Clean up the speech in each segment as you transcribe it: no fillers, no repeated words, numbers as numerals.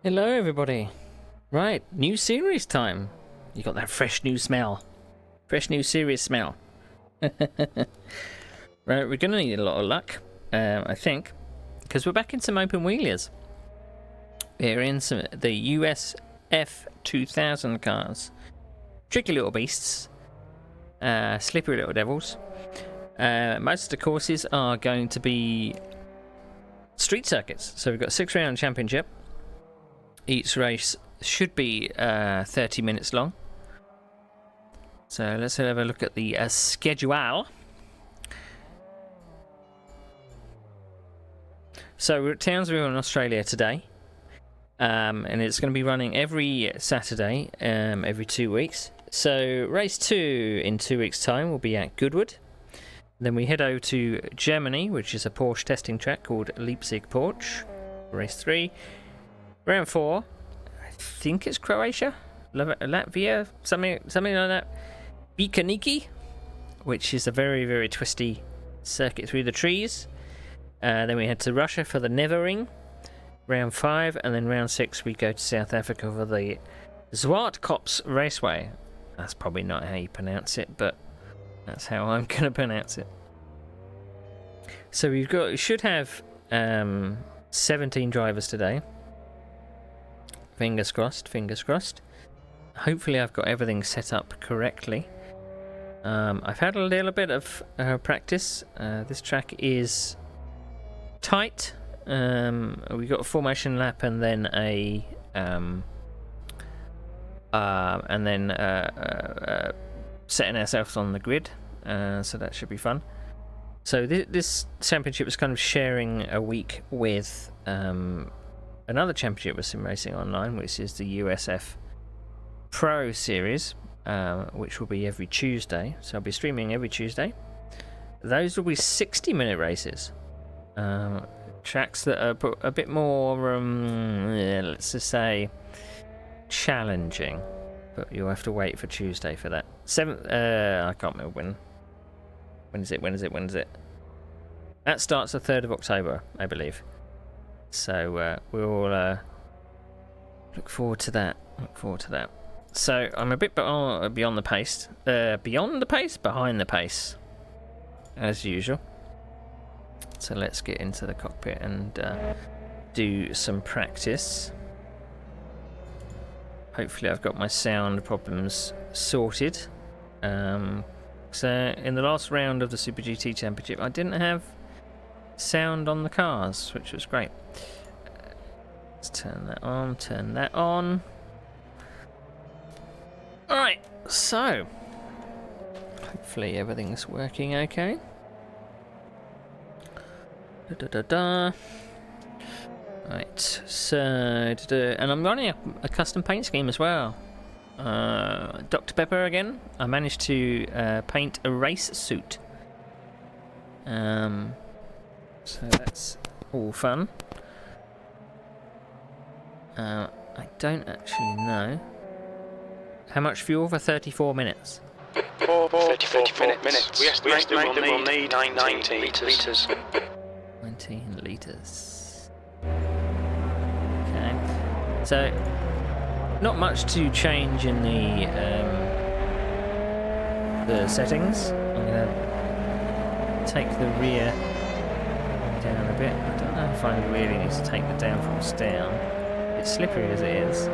Hello everybody. Right, new series time. You got that fresh new smell. Fresh new series smell. Right, we're going to need a lot of luck, I think, because we're back in some open wheelies. We're in the USF2000 cars. Tricky little beasts. Slippery little devils. Most of the courses are going to be street circuits. So we've got a 6-round championship. Each race should be 30 minutes long. So let's have a look at the schedule. So we're at Townsville in Australia today. And it's going to be running every Saturday, every 2 weeks. So race 2 in 2 weeks' time will be at Goodwood. Then we head over to Germany, which is a Porsche testing track called Leipzig Porsche. Race 3. Round 4, I think it's Croatia, Latvia, something like that. Bikaniki, which is a very, very twisty circuit through the trees. Then we head to Russia for the Nevering, round 5, and then round 6 we go to South Africa for the Zwartkops Raceway. That's probably not how you pronounce it, but that's how I'm going to pronounce it. So we should have 17 drivers today. Fingers crossed, fingers crossed. Hopefully I've got everything set up correctly. I've had a little bit of practice. This track is tight. We got a formation lap and then setting ourselves on the grid. So that should be fun. So this championship is kind of sharing a week with another championship with Sim Racing Online, which is the USF Pro Series, which will be every Tuesday. So I'll be streaming every Tuesday. Those will be 60-minute races. Tracks that are a bit more, let's just say, challenging. But you'll have to wait for Tuesday for that. I can't remember when. When is it? That starts the 3rd of October, I believe. So we'll look forward to that. So I'm a bit behind the pace, as usual. So let's get into the cockpit and do some practice. Hopefully I've got my sound problems sorted. So in the last round of the Super GT Championship, I didn't have sound on the cars, which was great. Let's turn that on. Alright, so hopefully everything's working okay. Right, so and I'm running a custom paint scheme as well. Dr. Pepper again. I managed to paint a race suit. So that's all fun. I don't actually know how much fuel for 34 minutes. 34 minutes. We estimate we'll need 19 litres. 19 litres. Okay. So, not much to change in the settings. I'm going to take the rear down a bit. I don't know if I really need to take the downforce down. It's slippery as it is.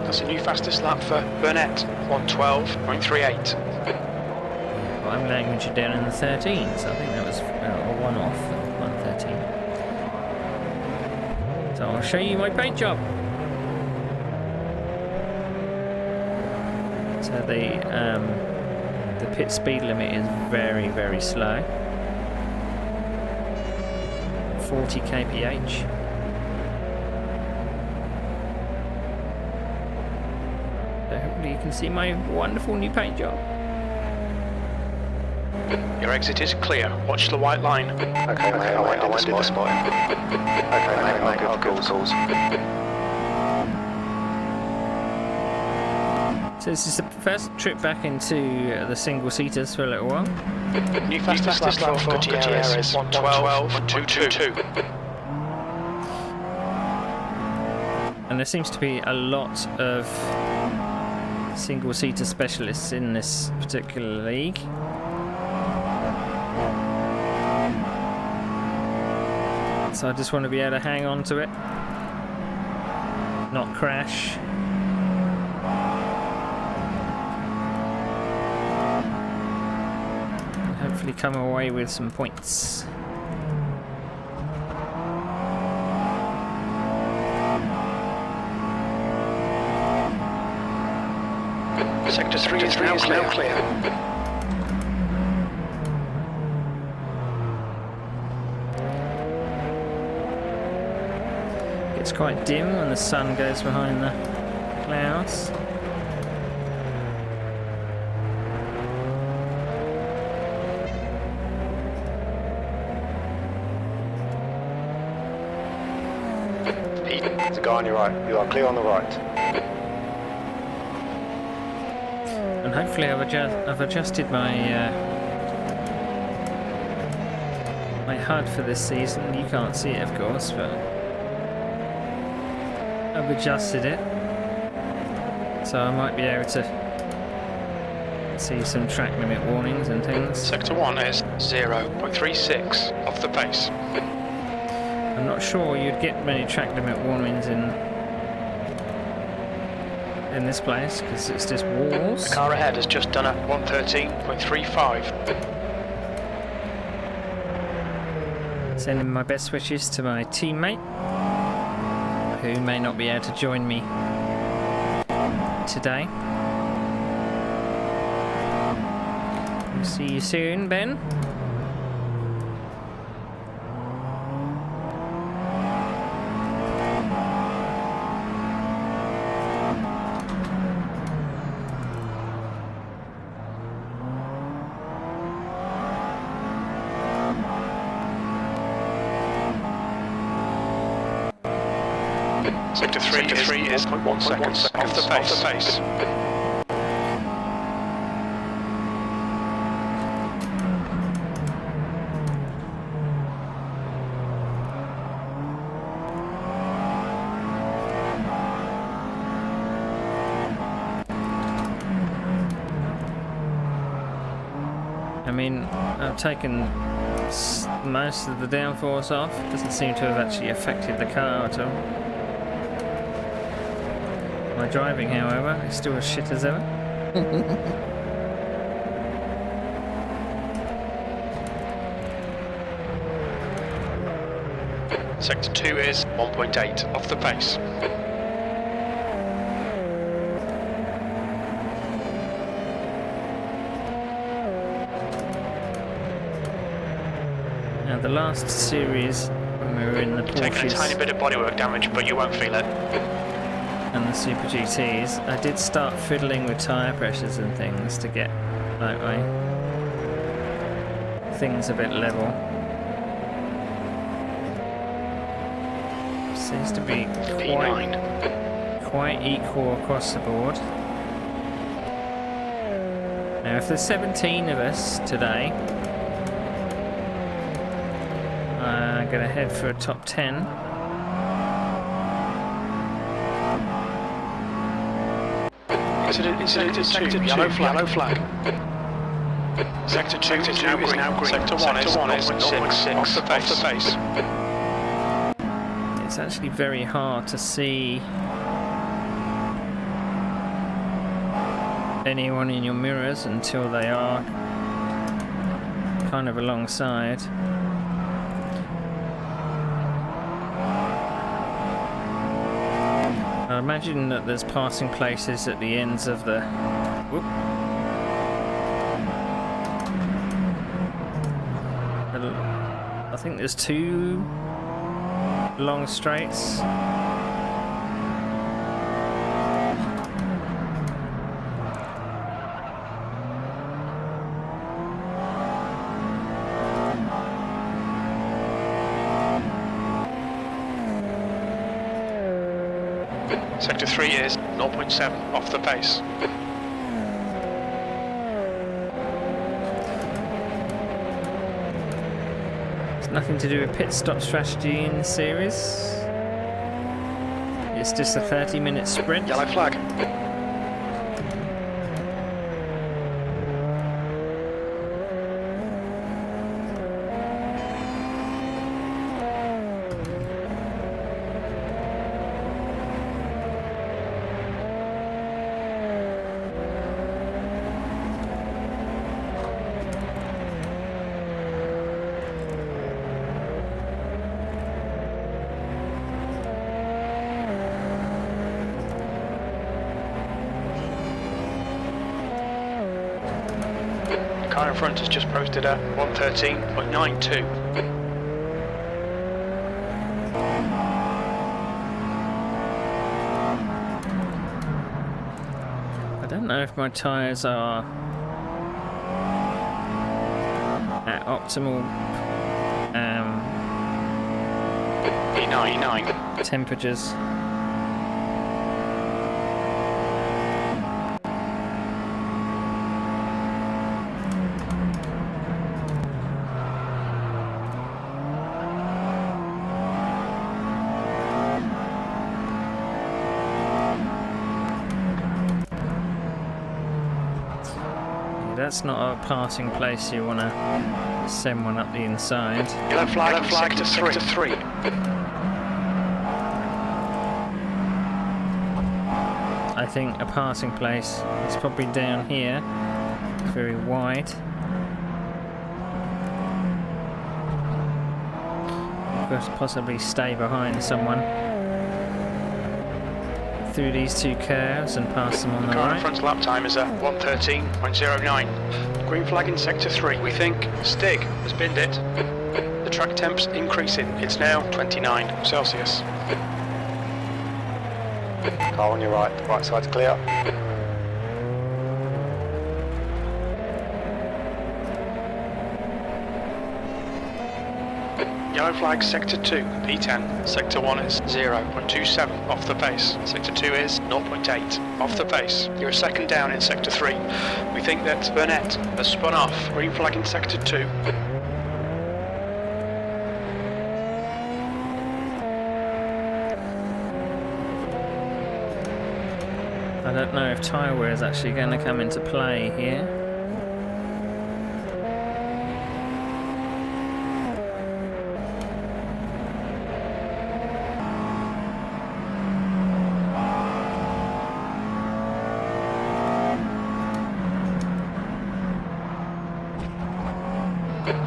That's a new fastest lap for Burnett, 1:12.38. Well, I'm language down in the 13, so I think that was a one-off, 1:13. So I'll show you my paint job. So the pit speed limit is very, very slow. 40 kph. So hopefully you can see my wonderful new paint job. Your exit is clear. Watch the white line. Okay, mate, I went in the spot. Okay, mate, I'll give calls. So this is the first trip back into the single-seaters for a little while. New fastest lap for Gutierrez, 1:12.222. And there seems to be a lot of single-seater specialists in this particular league. So I just want to be able to hang on to it, not crash. And hopefully come away with some points. Sector 3 is now clear. It's quite dim when the sun goes behind the clouds. There's a guy on your right. You are clear on the right. And hopefully I've adjusted my my HUD for this season. You can't see it, of course, but I've adjusted it, so I might be able to see some track limit warnings and things. Sector 1 is 0.36 off the pace. I'm not sure you'd get many track limit warnings in this place because it's just walls. The car ahead has just done a 113.35. Sending my best wishes to my teammate, who may not be able to join me today. We'll see you soon, Ben. Sector 3 is 1.1 seconds off the pace. I mean, I've taken most of the downforce off. It doesn't seem to have actually affected the car at all. My driving, however, is still as shit as ever. Sector 2 is 1.8 off the pace. Now, the last series, when we were in the Taking a tiny Porsches bit of bodywork damage, but you won't feel it. and the Super GTs, I did start fiddling with tyre pressures and things to get like my things a bit level. Seems to be quite equal across the board. Now, if there's 17 of us today, I'm going to head for a top 10. Sector 2, yellow flag. Sector 2 is now green. Sector 1 is 0.6 off the pace. It's actually very hard to see anyone in your mirrors until they are kind of alongside. I imagine that there's passing places at the ends of the... Whoop. I think there's 2 long straights. Sector 3 is 0.7 off the pace. It's nothing to do with pit stop strategy in the series. It's just a 30-minute sprint. Yellow flag. Car in front has just posted a 113.92. I don't know if my tyres are at optimal E9. temperatures. That's not a passing place you want to send one up the inside. Yellow flag to 3. I think a passing place is probably down here. It's very wide. You could possibly stay behind someone through these two curves and pass them on the Car in right. front's lap time is at 113.09. Green flag in sector 3. We think Stig has binned it. The track temp's increasing. It's now 29 Celsius. Car on your right side's clear. Yellow flag sector 2, P10. Sector 1 is 0.27 off the pace. Sector 2 is 0.8 off the pace. You're a second down in sector 3. We think that Burnett has spun off. Green flag in sector 2. I don't know if tyre wear is actually going to come into play here.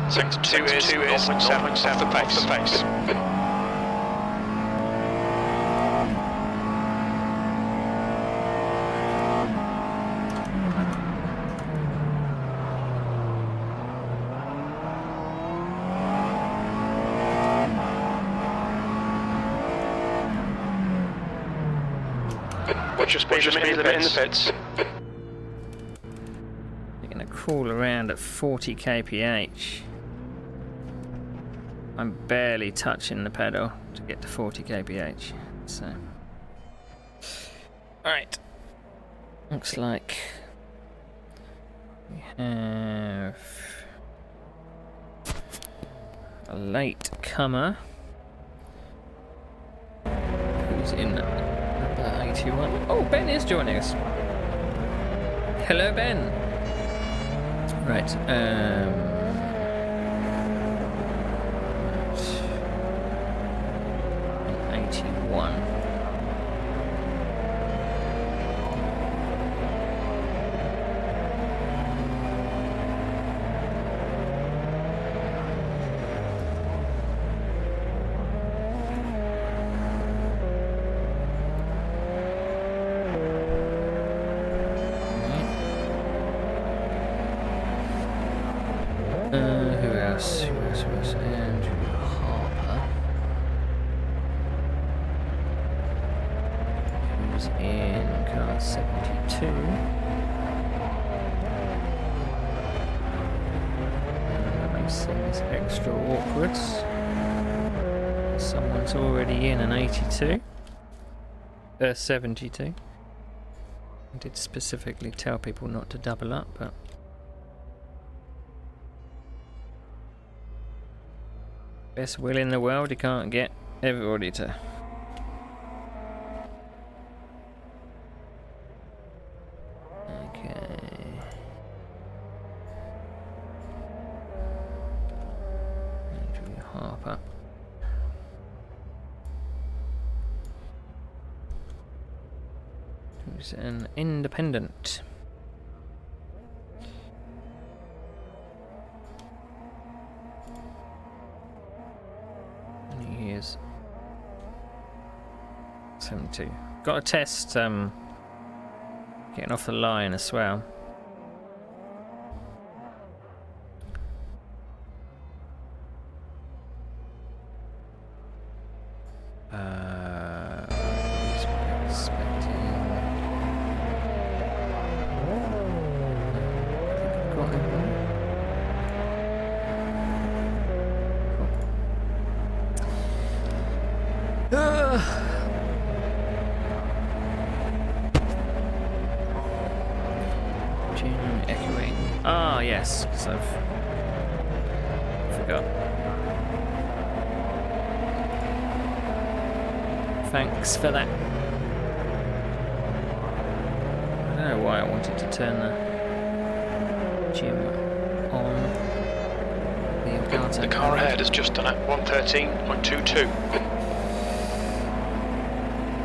Sector 2 is 0.7 off the pace. Watch your speed limit in the pits. You're going to crawl around at 40 kph. I'm barely touching the pedal to get to 40 kph. So, alright. Looks like we have a late comer who's in number 81. Oh, Ben is joining us. Hello, Ben. Right. 81. Who else? Andrew Harper. Who's in car 72. That makes things extra awkward. Someone's already in an 82. 72. I did specifically tell people not to double up, but best will in the world, you can't get everybody to Harper. Who's an independent. And he is 72. Got a test getting off the line as well. Echoing. Ah, yes, because I've forgot. Thanks for that. I don't know why I wanted to turn the gym on. The car ahead has just done it. 113.22.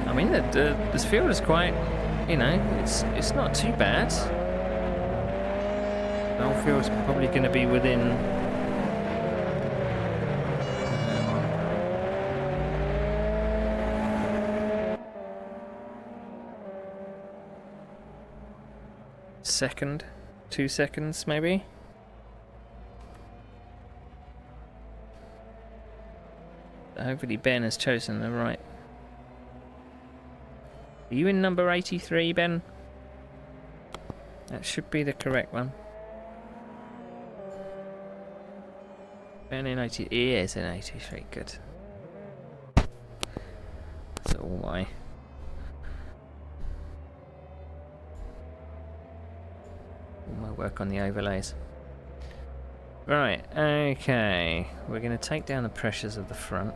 I mean, this field is quite, you know, it's not too bad. The whole field's probably going to be within second, 2 seconds maybe. Hopefully Ben has chosen the right. Are you in number 83, Ben? That should be the correct one. Ben in 80. He is in 83. Good. That's all my work on the overlays. Right. Okay. We're going to take down the pressures of the front.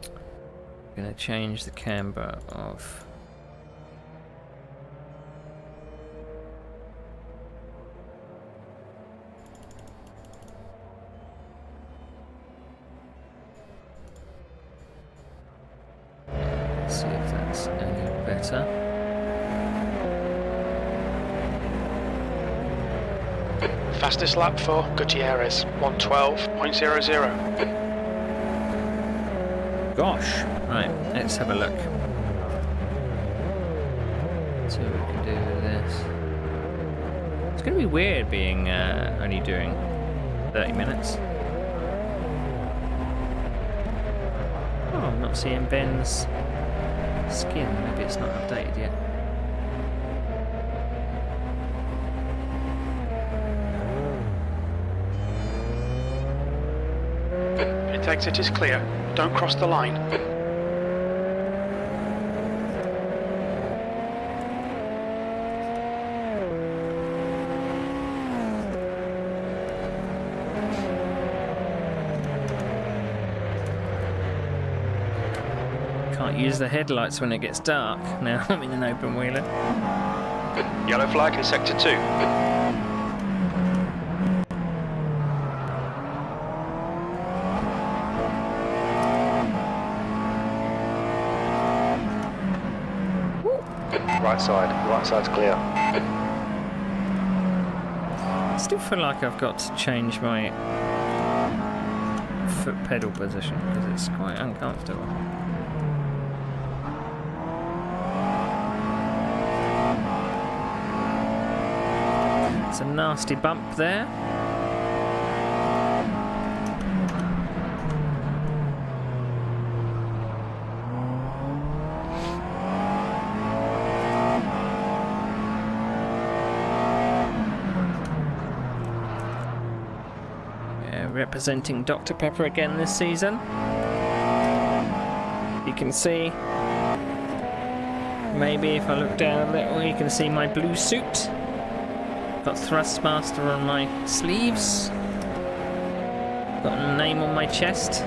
We're going to change the camber of. Let's see if that's any better. Fastest lap for Gutierrez, 112.00. Gosh. Right, let's have a look. See what we can do with this. It's going to be weird being only doing 30 minutes. Oh, I'm not seeing Ben's skin. Maybe it's not updated yet. Exit is clear. Don't cross the line. Can't use the headlights when it gets dark. Now I'm in an open wheeler. Yellow flag in sector 2. Right side's clear. I still feel like I've got to change my foot pedal position because it's quite uncomfortable. It's a nasty bump there. Representing Dr. Pepper again this season. You can see, maybe if I look down a little, you can see my blue suit. Got Thrustmaster on my sleeves. Got a name on my chest.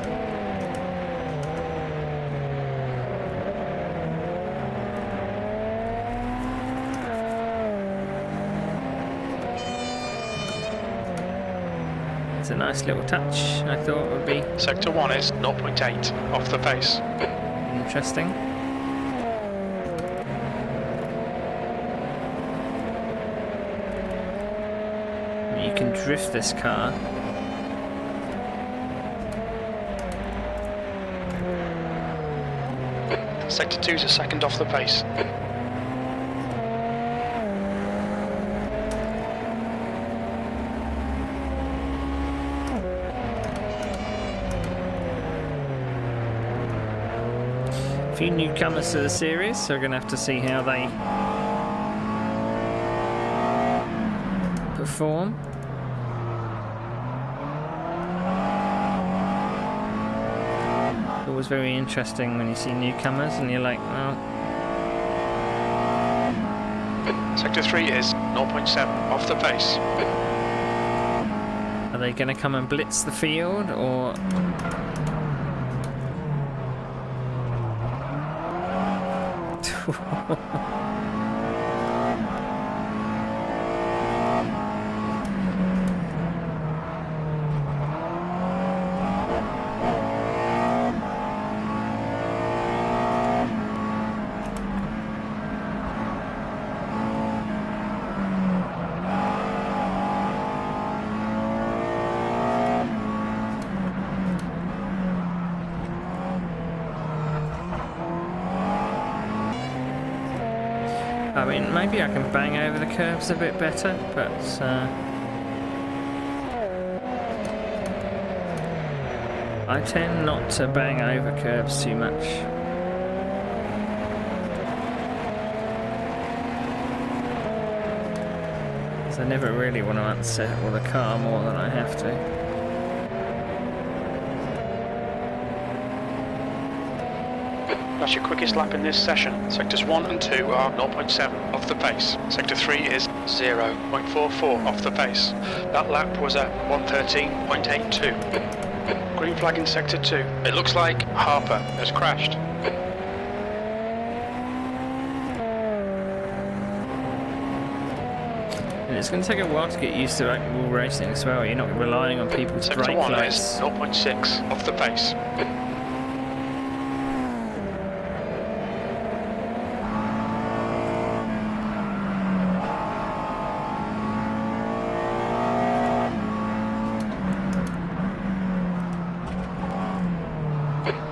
It's a nice little touch. I thought it would be Sector 1 is 0.8 off the pace. interesting. You can drift this car. Sector 2 is a second off the pace. A few newcomers to the series, so we're going to have to see how they perform. It's always very interesting when you see newcomers and you're like, well, Sector 3 is 0.7 off the pace. are they going to come and blitz the field or... I mean, maybe I can bang over the curves a bit better, but I tend not to bang over curves too much. So I never really want to unsettle the car more than I have to. That's your quickest lap in this session. Sectors 1 and 2 are 0.7 off the pace. Sector 3 is 0.44 off the pace. That lap was at 113.82. Green flag in Sector 2. It looks like Harper has crashed. And it's going to take a while to get used to open wheel racing as well. You're not relying on people's Sector brake 1 lights. is 0.6 off the pace.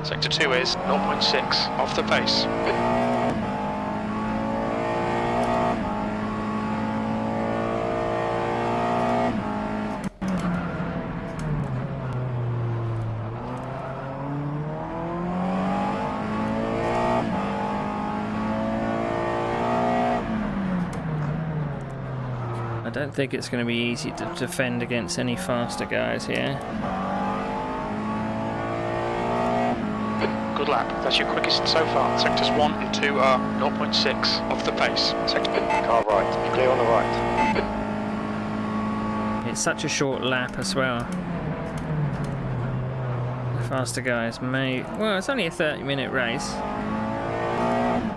Sector 2 is 0.6 off the pace. I don't think it's going to be easy to defend against any faster guys here. Good lap. That's your quickest so far. Sectors 1 and 2 are 0.6 off the pace. Car right. Clear on the right. It's such a short lap as well. The faster guys may... Well, it's only a 30-minute race.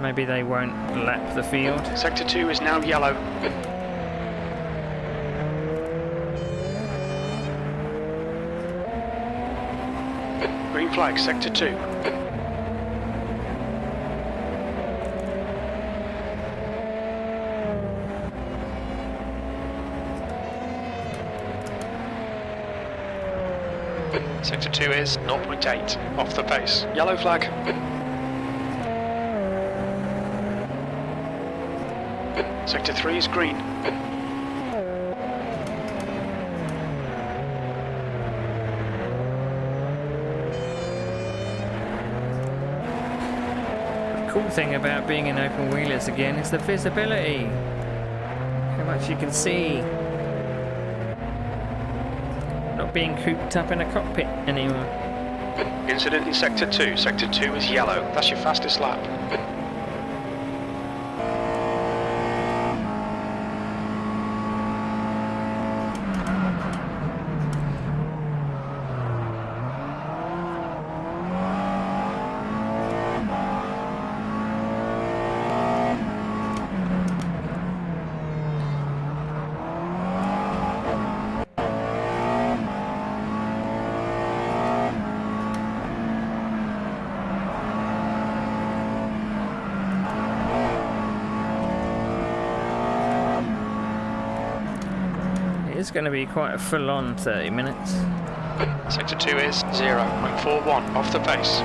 Maybe they won't lap the field. Sector 2 is now yellow. Green flag, Sector 2. Sector 2 is 0.8 off the pace. Yellow flag. Sector 3 is green. The cool thing about being in open wheelers again is the visibility. How much you can see. Not being cooped up in a cockpit anymore. Incident in Sector 2. Sector 2 is yellow. That's your fastest lap. is going to be quite a full-on 30 minutes. Sector 2 is 0.41 off the pace.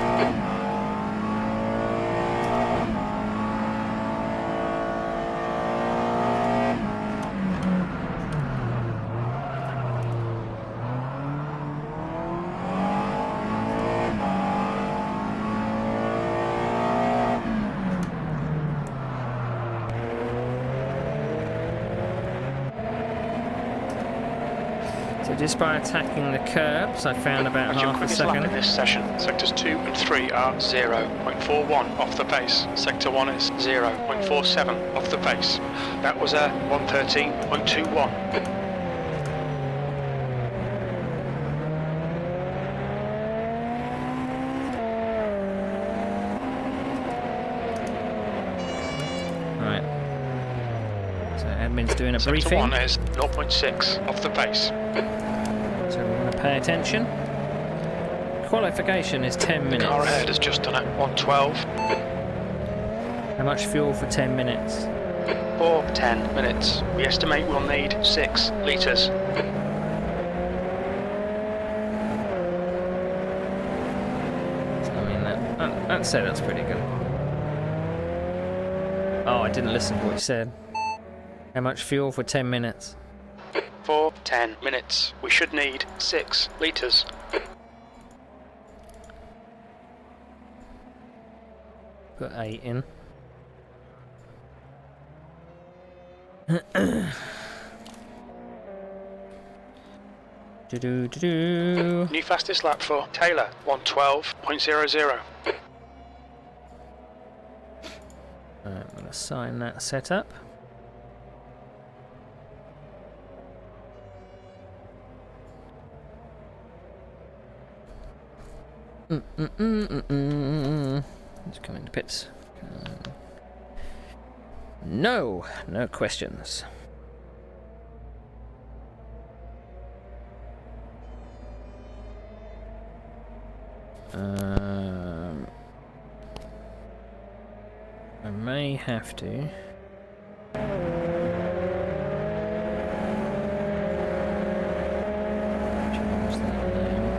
So just by attacking the curbs, I found about And your half a quickest lap second. in this session. Sectors 2 and 3 are 0.41 off the pace. Sector 1 is 0.47 off the pace. That was a 113.21. Right. So admin's doing a Sector briefing. 1 is 0.6 off the pace. So we want to pay attention. Qualification is 10 minutes. Car ahead has just done it. 112 How much fuel for 10 minutes? for 10 minutes. We estimate we'll need 6 litres. I mean, I'd say that's pretty good. Oh, I didn't listen to what you said. How much fuel for 10 minutes? For 10 minutes. We should need 6 litres. Put 8 in. Do-do-do-do. New fastest lap for Taylor, 112.00. I'm going to sign that setup. Let's come into pits. No questions. I may have to. Change that name.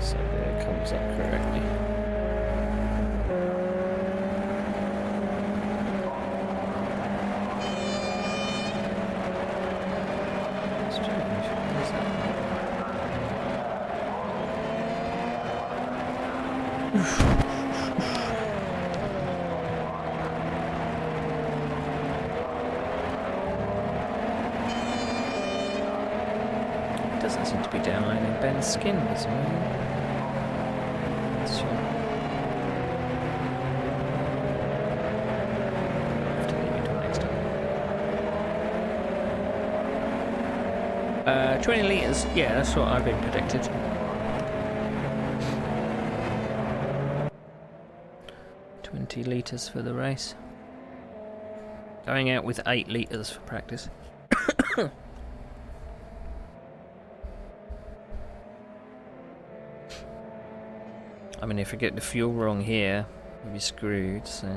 So that it comes up correctly. Strange. Where's that? It doesn't seem to be downloading Ben's skin this morning. Let's check. Have to leave it till next time. 20 litres, yeah, that's what I've been predicted. Litres for the race. Going out with 8 litres for practice. I mean, if I get the fuel wrong here, we'll be screwed, so.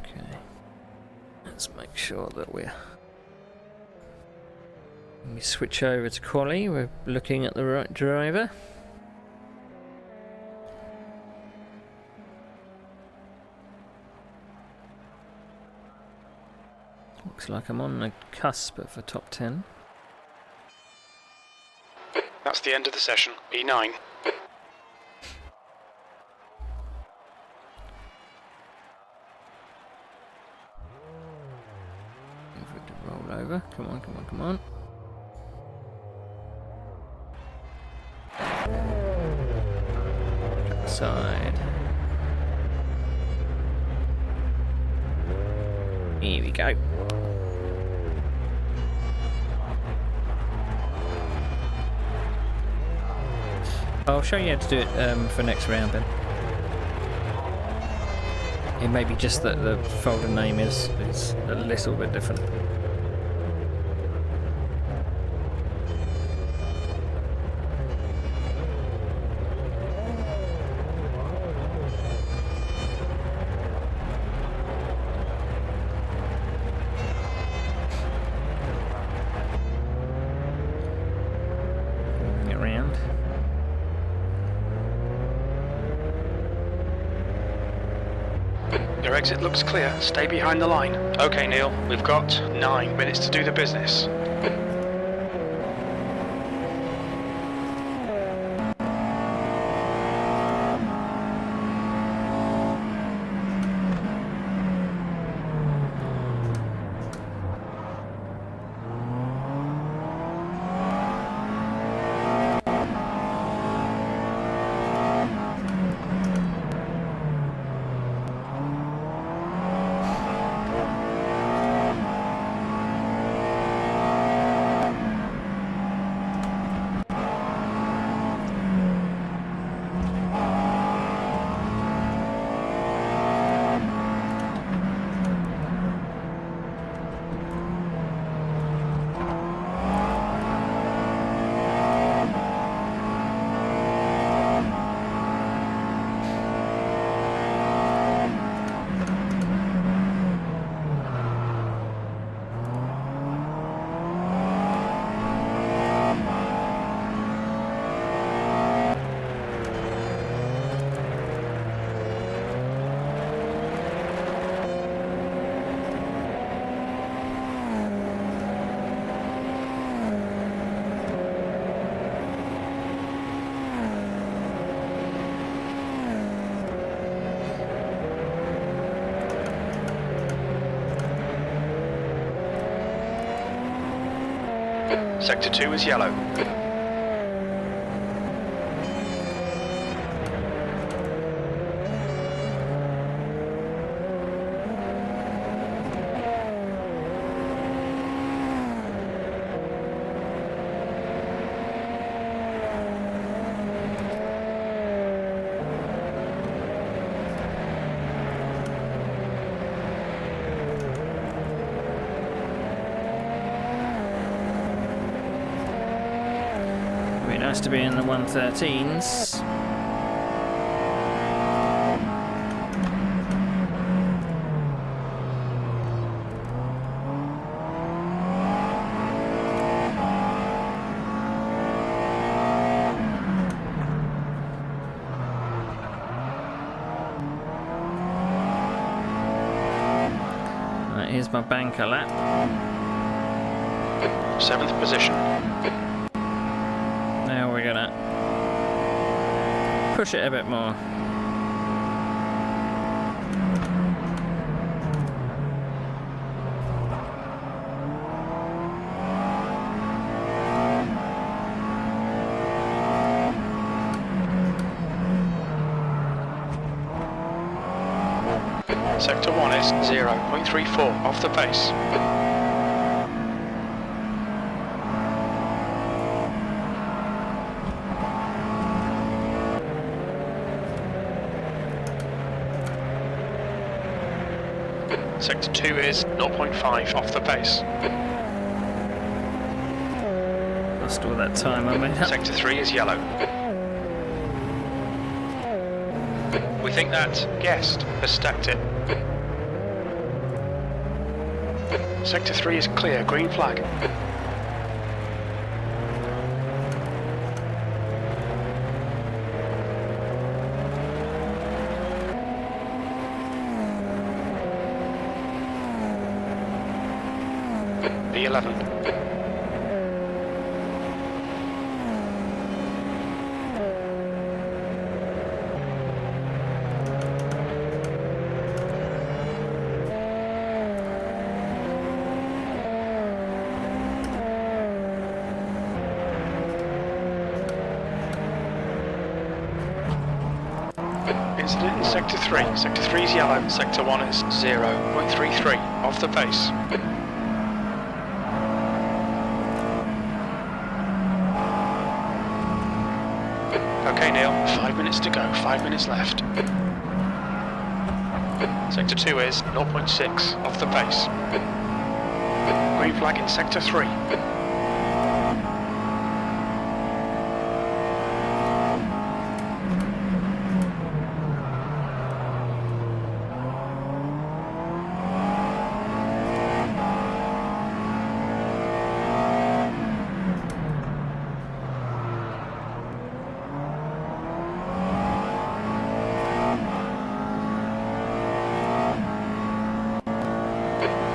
Okay. Let's make sure that we're. When we switch over to quali, we're looking at the right driver. Looks like I'm on the cusp of a top 10. That's the end of the session. E9. Wait for it to roll over. Come on, come on, come on. To the side. Here we go. I'll show you how to do it for next round, Ben. It may be just that the folder name is a little bit different. Your exit looks clear. Stay behind the line. Okay, Neil. We've got 9 minutes to do the business. Sector 2 is yellow. Nice to be in the 113s. Right, here's my banker lap. 7th position. Now we're gonna push it a bit more. Sector 1 is 0.34 off the pace. Sector 2 is 0.5 off the pace. Lost all that time I made up. Sector 3 is yellow. We think that guest has stacked it. Sector 3 is clear, green flag. B11. Incident in Sector 3. Sector 3 is yellow. Sector 1 is 0.33 off the pace. Okay, Neil, 5 minutes to go, 5 minutes left. Sector 2 is 0.6 off the pace. Green flag in Sector 3.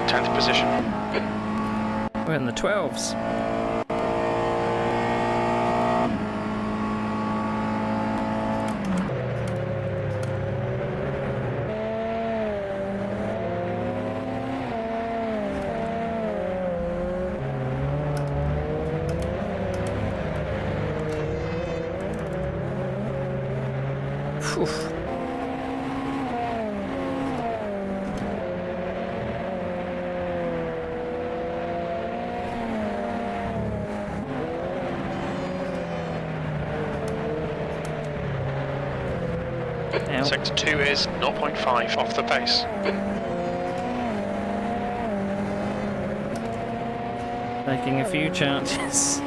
10th position. We're in the 12s. Oof. Ow. Sector 2 is 0.5 off the pace. Taking a few chances.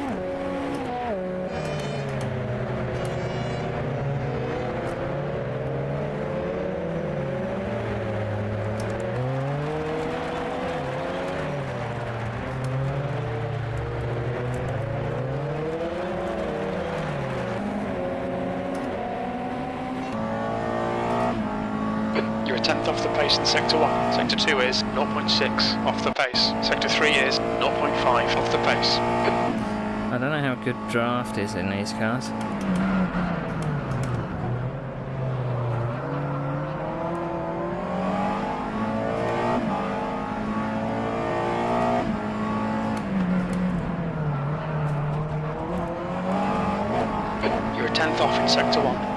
You're a 10th off the pace in Sector 1. Sector 2 is 0.6 off the pace. Sector 3 is 0.5 off the pace. I don't know how good draft is in these cars. You're a 10th off in Sector 1.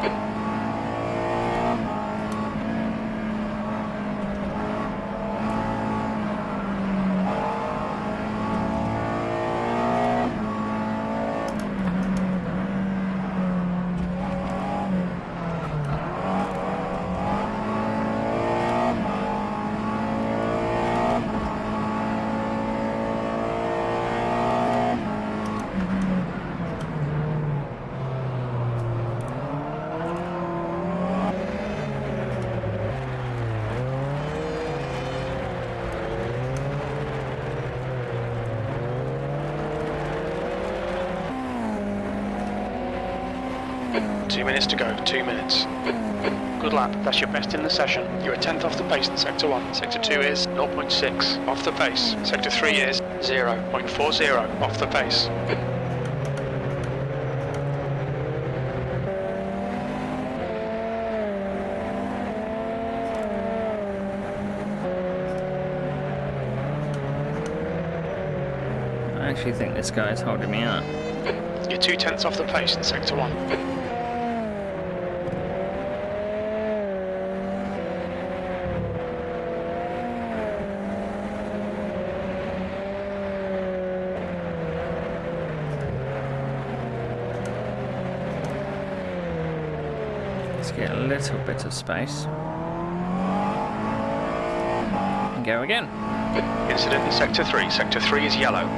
Two minutes to go, 2 minutes. Good lap, that's your best in the session. You're a 10th off the pace in Sector 1. Sector 2 is 0.6 off the pace. Sector 3 is 0.40 off the pace. I actually think this guy is holding me up. You're 2/10ths off the pace in Sector 1. Let's get a little bit of space. And go again. Incident in Sector 3. Sector 3 is yellow.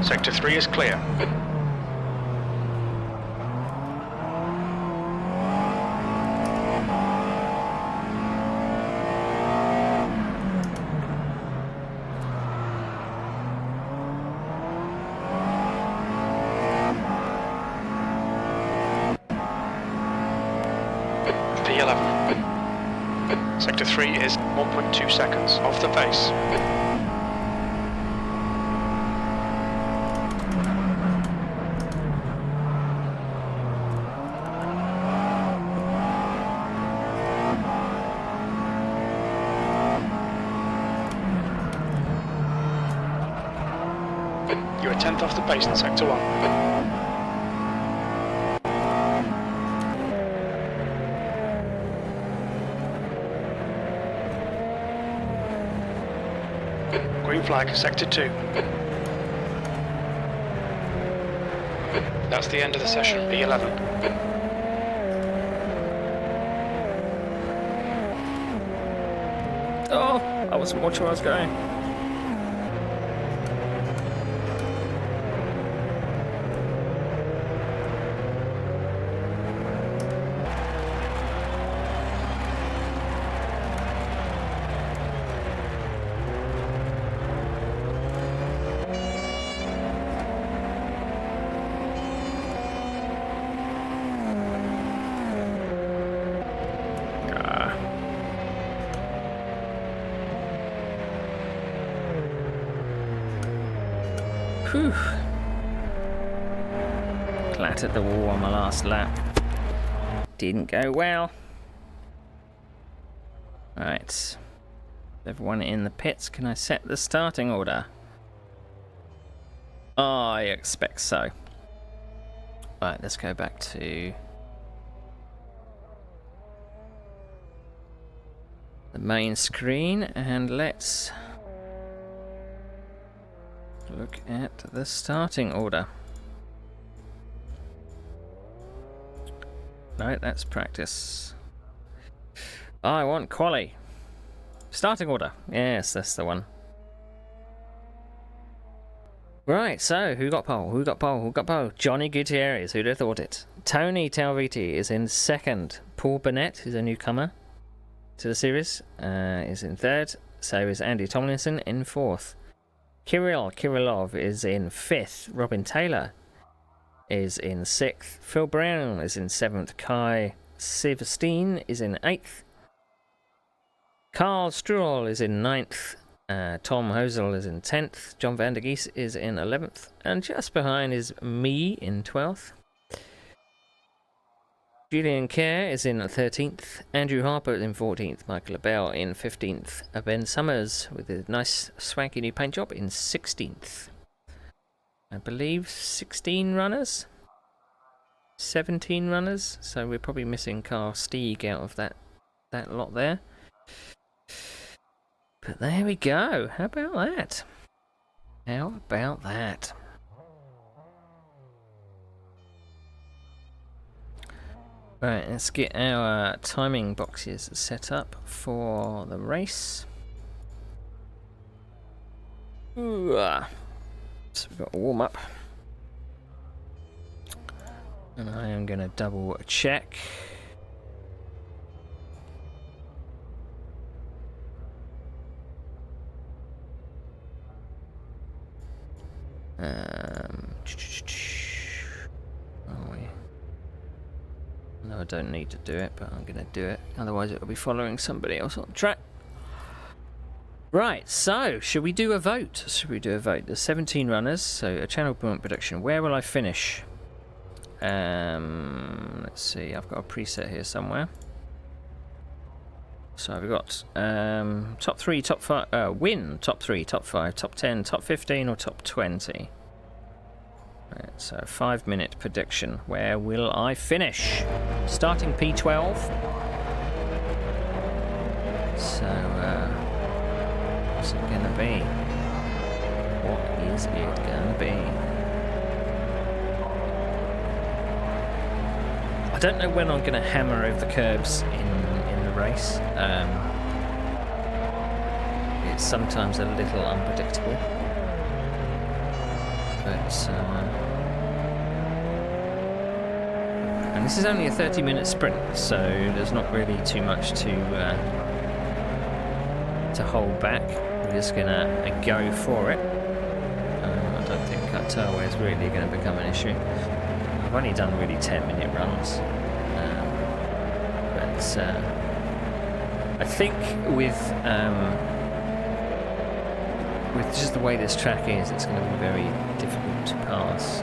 Sector 3 is clear. P11. Sector 3 is 1.2 seconds off the pace. You're a 10th off the pace in Sector 1. Green flag, Sector 2. That's the end of the session, B11. Oh, I wasn't watching where I was going. Whew. Clattered the wall on my last lap. Didn't go well. Right. Everyone in the pits, can I set the starting order? I expect so. Right, let's go back to the main screen and let's look at the starting order. No, that's practice. I want quali. Starting order. Yes, that's the one. Right, so who got pole? Who got pole? Who got pole? Johnny Gutierrez. Who'd have thought it? Tony Talviti is in second. Paul Burnett, who's a newcomer to the series, is in third. So is Andy Tomlinson in fourth. Kirill Kirillov is in fifth. Robin Taylor is in sixth. Phil Brown is in seventh. Kai Silverstein is in eighth. Carl Struhl is in ninth. Tom Hosel is in 10th. John Van der Gees is in 11th. And just behind is me in 12th. Julian Kerr is in 13th. Andrew Harper is in 14th. Michael Abell in 15th. Ben Summers with a nice swanky new paint job in 16th. I believe 16 runners? 17 runners? So we're probably missing Carl Stieg out of that lot there. But there we go. How about that? How about that? Right, let's get our timing boxes set up for the race. Ooh, so we've got a warm up. And I am going to double check. No, I don't need to do it, but I'm going to do it. Otherwise it will be following somebody else on track. Right, so, should we do a vote? There's 17 runners, so a channel point production. Where will I finish? Let's see, I've got a preset here somewhere. So we've got top 3, top 5, win, top 3, top 5, top 10, top 15 or top 20. Right, so 5-minute prediction. Where will I finish? Starting P12. So, what's it gonna be? What is it gonna be? I don't know when I'm gonna hammer over the curbs in the race. It's sometimes a little unpredictable. But, and this is only a 30-minute sprint, so there's not really too much to hold back. We're just gonna go for it. I don't think cutaway is really going to become an issue. I've only done really 10-minute runs, but I think with just the way this track is, it's going to be very difficult to pass.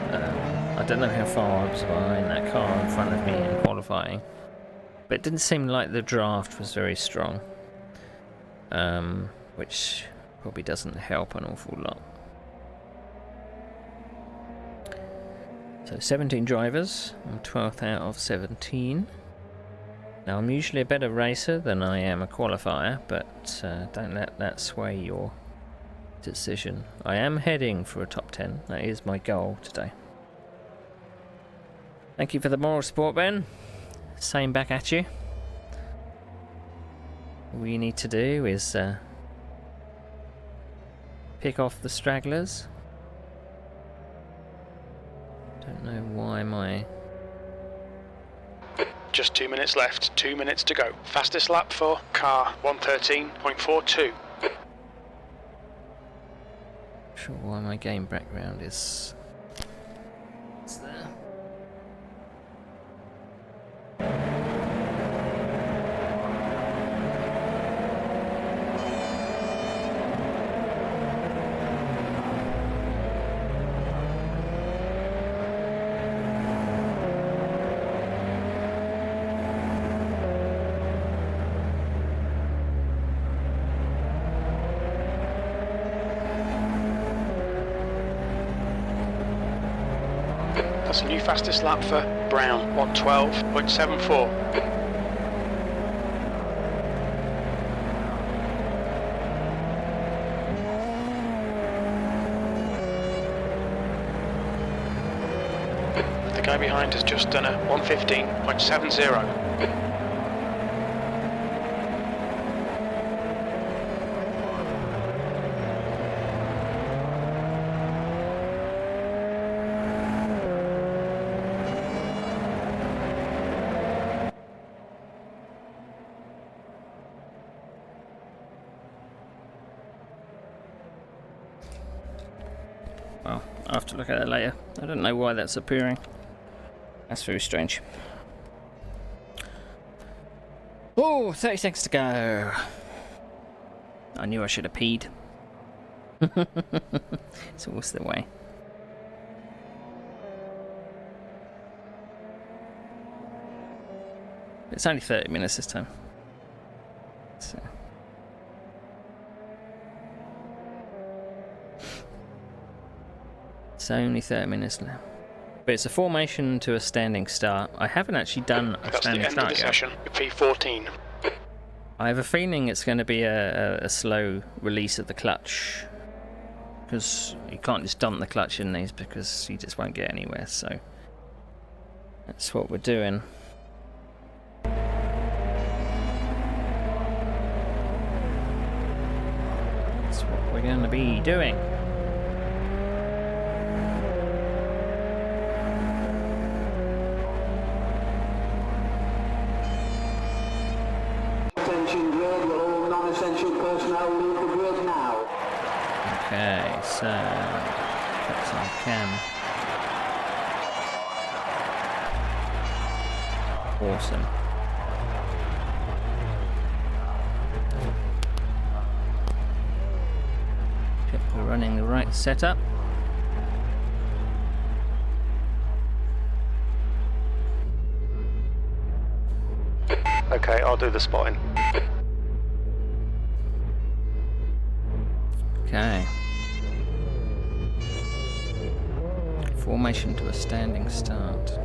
I don't know how far I was behind that car in front of me in qualifying, but it didn't seem like the draft was very strong, which probably doesn't help an awful lot. So 17 drivers, I'm 12th out of 17. Now I'm usually a better racer than I am a qualifier, but don't let that sway your decision. I am heading for a top 10, that is my goal today. Thank you for the moral support, Ben. Same back at you. All you need to do is pick off the stragglers. Don't know why my... Just 2 minutes left, 2 minutes to go. Fastest lap for car 113.42. Not sure why my game background is... It's there. minutes. New fastest lap for Brown, 1:12.74. The guy behind has just done a 1:15.70. Well, I'll have to look at that later. I don't know why that's appearing. That's very strange. Oh, 30 seconds to go. I knew I should have peed. It's always the way. It's only 30 minutes this time. So. It's only 30 minutes now. But it's a formation to a standing start. I haven't actually done a standing start yet. That's the end of the session, P14. I have a feeling it's going to be a slow release of the clutch. Because you can't just dump the clutch in these because you just won't get anywhere. So that's what we're doing. That's what we're going to be doing. Okay, so that's on cam. Awesome. Check we're running the right setup. Okay, I'll do the spotting. Okay. Formation to a standing start.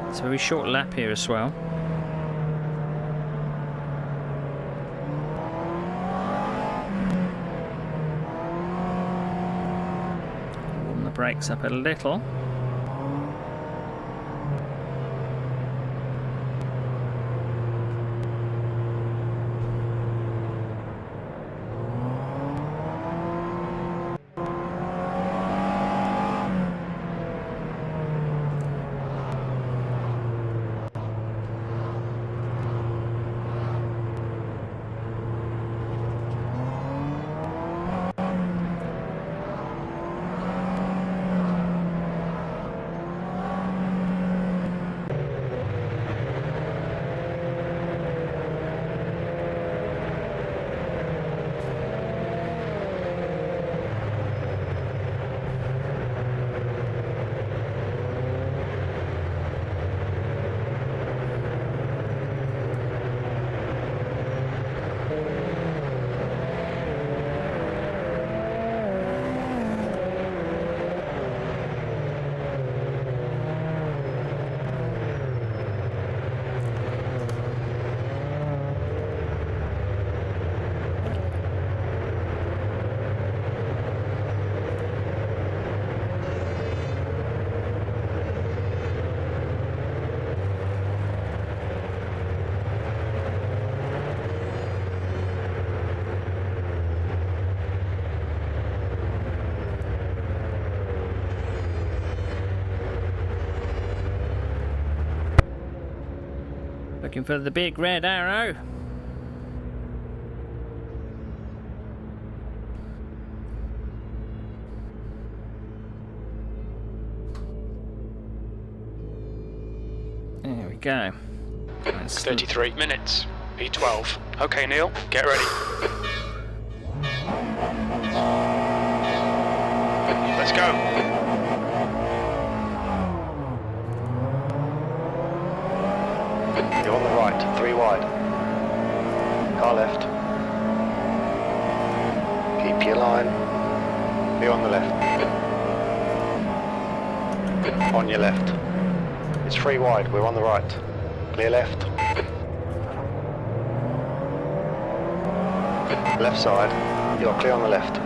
It's a very short lap here as well. Brakes up a little. Looking for the big red arrow. There we go. That's 33 minutes, P12. Okay, Neil, get ready. Let's Let's go. You're on the right, 3 wide. Car left. Keep your line. Be on the left. On your left. It's 3 wide, we're on the right. Clear left. Left side. You're clear on the left.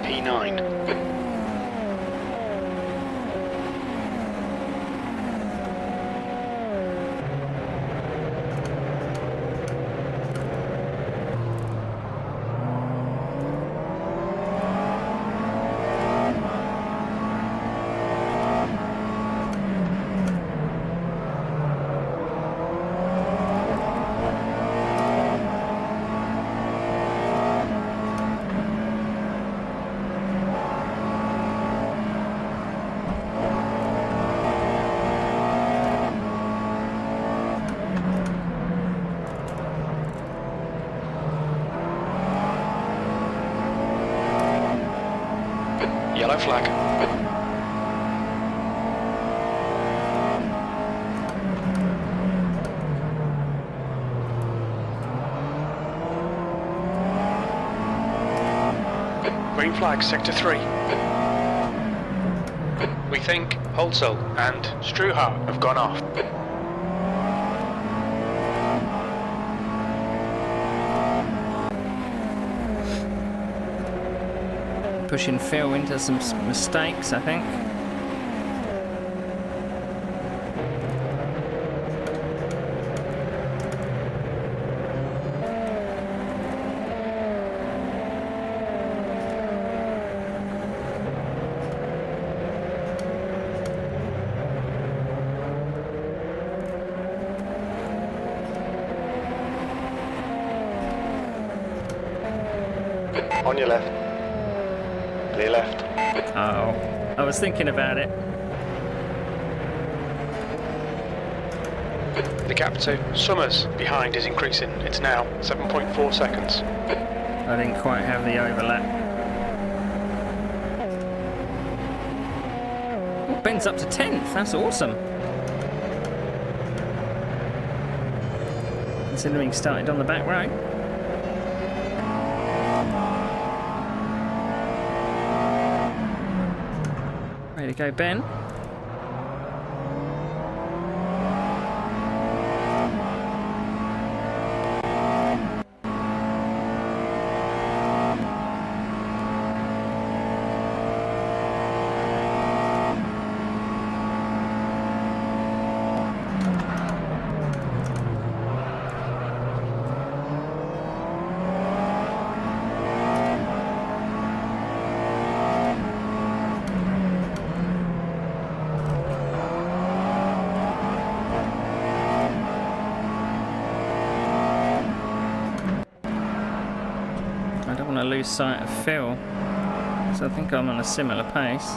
P9. Yellow flag. Green flag, sector 3. We think Holzel and Struha have gone off. Pushing Phil into some mistakes, I think. On your left. Clear left. Oh, I was thinking about it. The gap to Summers behind is increasing. It's now 7.4 seconds. I didn't quite have the overlap. Oh, Ben's up to 10th. That's awesome. Considering he started on the back row. Ready to go, Ben? I don't want to lose sight of Phil, so I think I'm on a similar pace.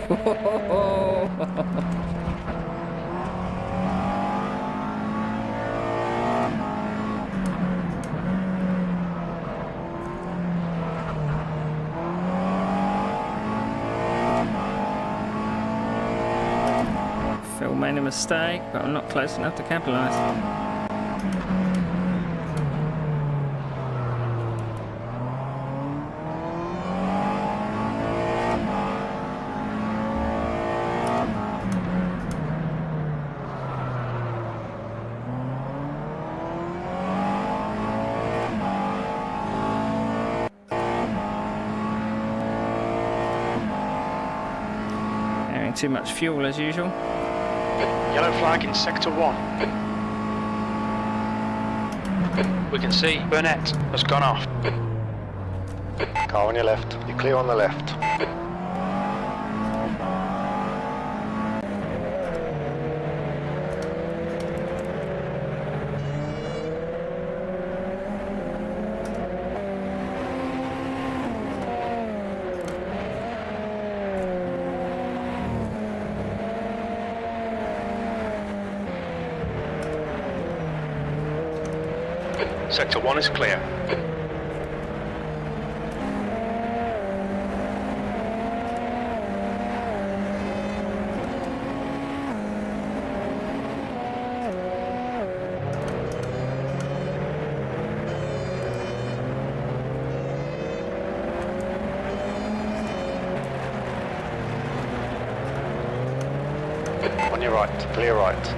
Phil made a mistake, but I'm not close enough to capitalise. Carrying too much fuel as usual. Yellow flag in Sector 1. We can see Burnett has gone off. Car on your left. You're clear on the left. Sector 1 is clear. On your right. Clear right.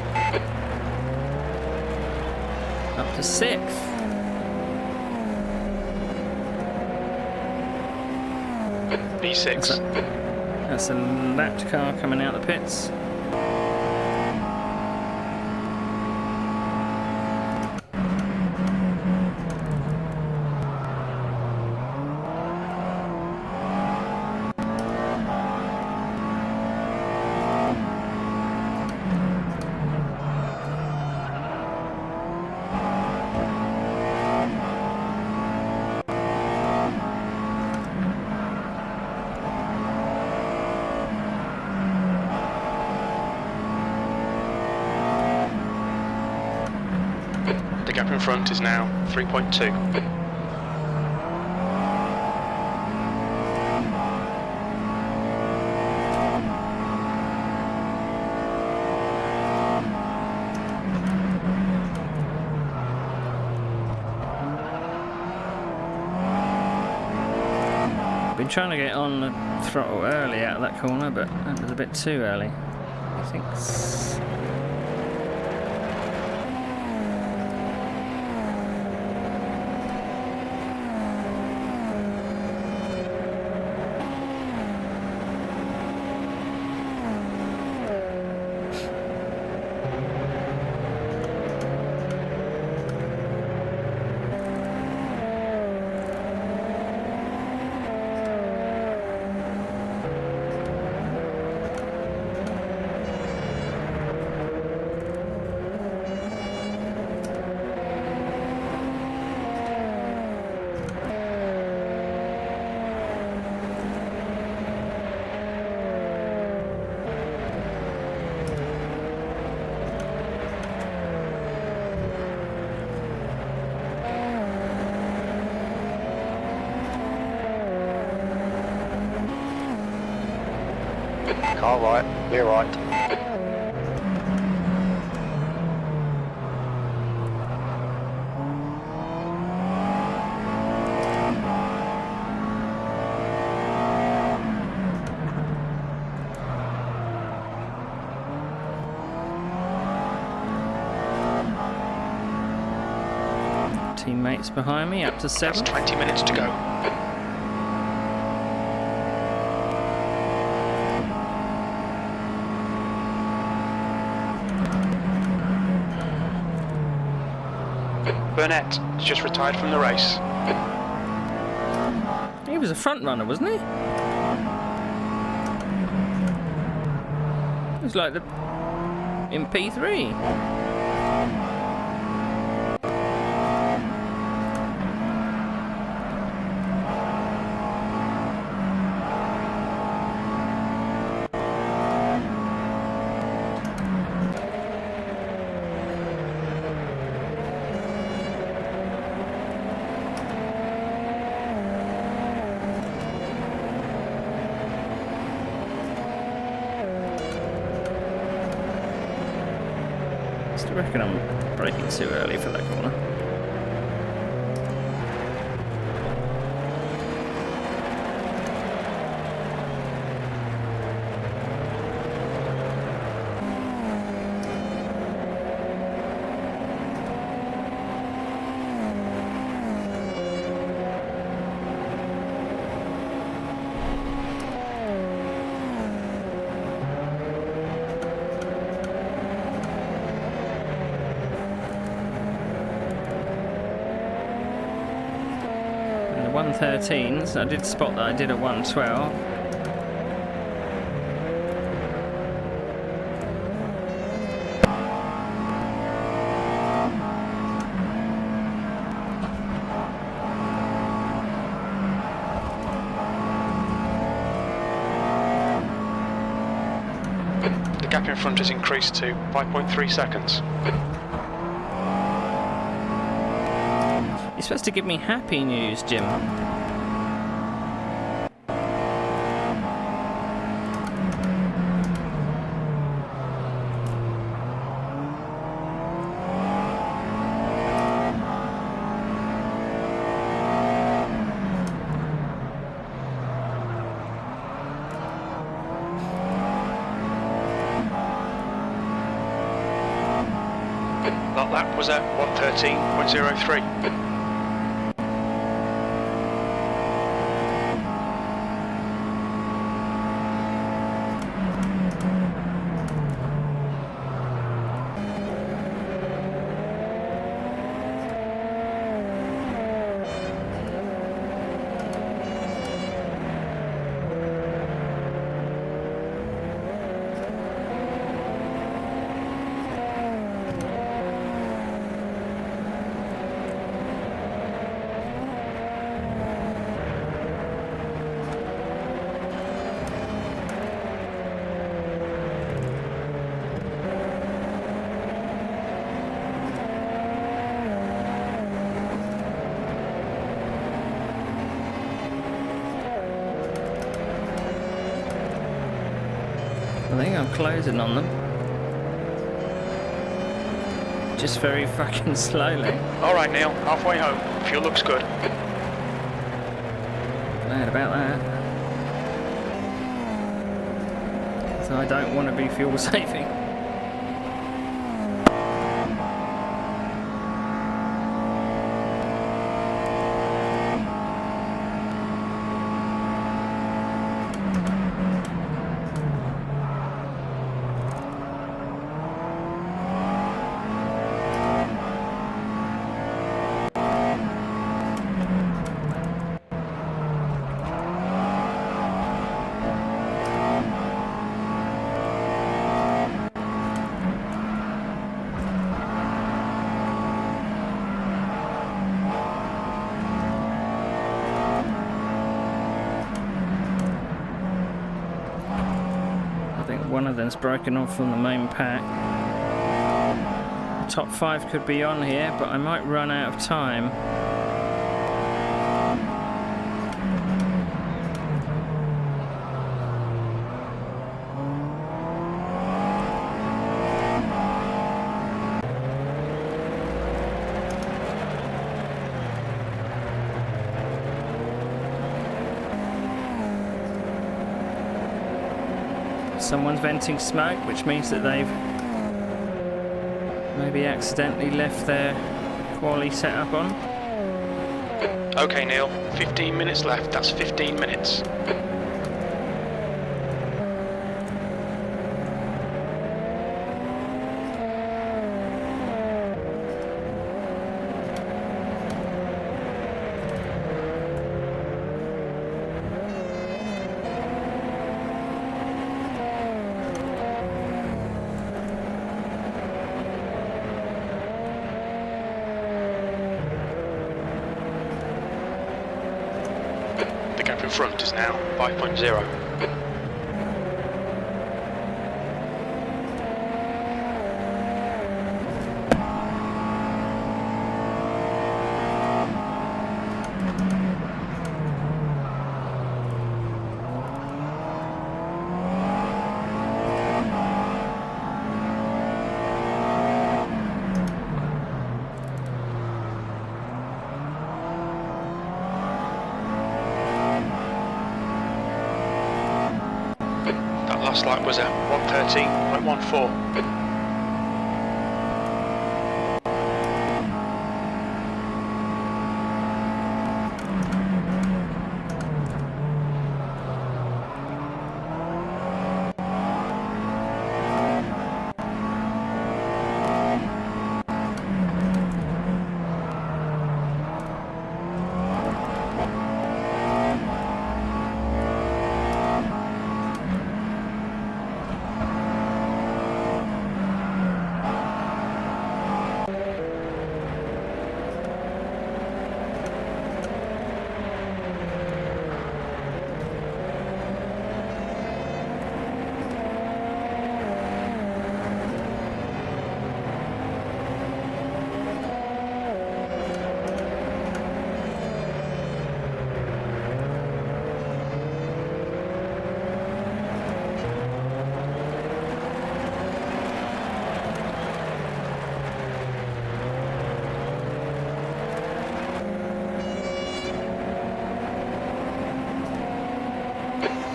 Up to 6th. B6. That's a lapped car coming out the pits. The gap in front is now 3.2. Been trying to get on the throttle early out of that corner, but that was a bit too early. I think. Car right. Clear right. Teammates behind me, up to That's 7. 20 minutes to go. Burnett has just retired from the race. He was a front runner, wasn't he? He was like the in P3. Still reckon I'm braking too early for that corner. And the 113s, I did spot that I did a 112. The gap in front has increased to 5.3 seconds. You're supposed to give me happy news, Jim. That lap was at 113.03. I think I'm closing on them. Just very fucking slowly. Alright Neil, halfway home. Fuel looks good. Glad about that. So I don't want to be fuel saving. One of them's broken off from the main pack. The top 5 could be on here, but I might run out of time. Someone's venting smoke, which means that they've maybe accidentally left their quali setup on. Okay Neil, 15 minutes left, that's 15 minutes. The gap in front is now 5.0. last lap was at 113.14.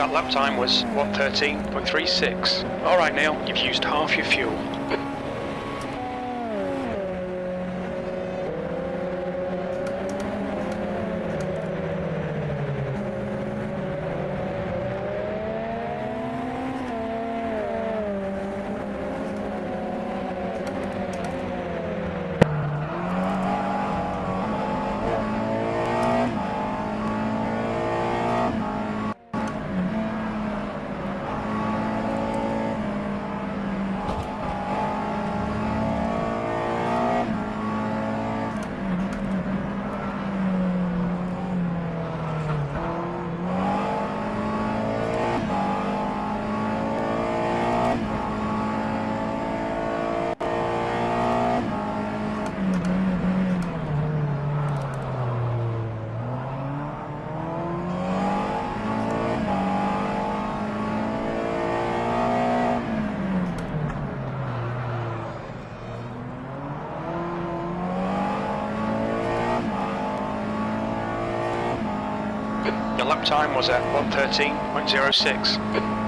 That lap time was 113.36. Alright Neil, you've used half your fuel. Your lap time was at 113.06.